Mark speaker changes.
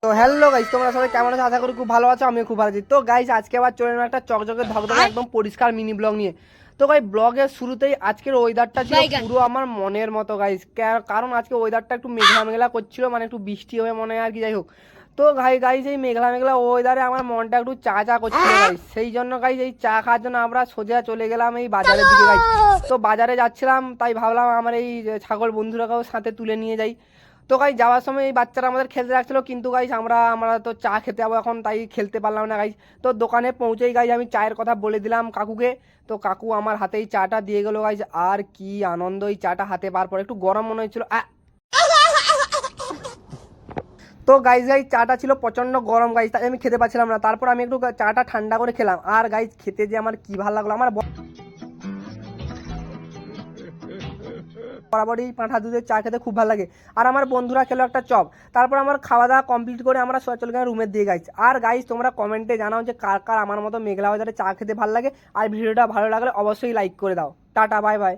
Speaker 1: তো hello guys, তোমরা সবাই কেমন আছো? আশা করি খুব ভালো আছো। আমিও খুব ভালো আছি। তো গাইস, আজকে আবার চলে এলাম একটা চকচকে ধকধকে একদম পরিষ্কার মিনি ব্লগ নিয়ে। তো গাইস, ব্লগের শুরুতেই আজকের ওয়েদারটা ছিল পুরো আমার মনের মতো গাইস। কারণ আজকে ওয়েদারটা একটু মেঘলা মেঘলা করছিল, মানে একটু বৃষ্টি হবে মনে হয় আর কি, যাই হোক। তো গাইস এই মেঘলা মেঘলা ওয়েদারে আমার মনটা একটু চা চা করছিল গাইস। সেই জন্য গাইস এই চা খাওয়ার জন্য আমরা সোজা চলে গেলাম এই বাজারের দিকে গাইস। তো বাজারে যাচ্ছিলাম, তাই ভাবলাম আমার এই ছাগল বন্ধুরাকেও সাথে তুলে নিয়ে যাই। তো গাইস যাওয়ার সময় এই বাচ্চারা আমাদের খেলতে রাখছিল, কিন্তু গাইস আমরা তো চা খেতে যাবো এখন, তাই খেলতে পারলাম না গাইস। তো দোকানে পৌঁছেই গাইস আমি চায়ের কথা বলে দিলাম কাকুকে। তো কাকু আমার হাতেই চাটা দিয়ে গেলো গাইস। আর কি আনন্দ এই চাটা হাতে পাওয়ার পর, একটু গরম মনে হচ্ছিল। তো গাইস চাটা ছিল প্রচন্ড গরম গাইস, তাই আমি খেতে পাচ্ছিলাম না। তারপর আমি একটু চাটা ঠান্ডা করে খেলাম, আর গাইস খেতে যে আমার কি ভালো লাগলো। আমার বরাবরই পাঁঠা দুধের চা খেতে খুব ভালো লাগে। আর আমার বন্ধুরা খেলো একটা চপ। তারপর আমার খাওয়া দাওয়া কমপ্লিট করে আমরা সোজা চলে গেলাম রুমের দিয়ে গাইস। আর গাইস তোমরা কমেন্টে জানাও যে কার কার আমার মতো মেঘলা ওয়েদারে চা খেতে ভালো লাগে। আর ভিডিওটা ভালো লাগলে অবশ্যই লাইক করে দাও। Tata, bye bye.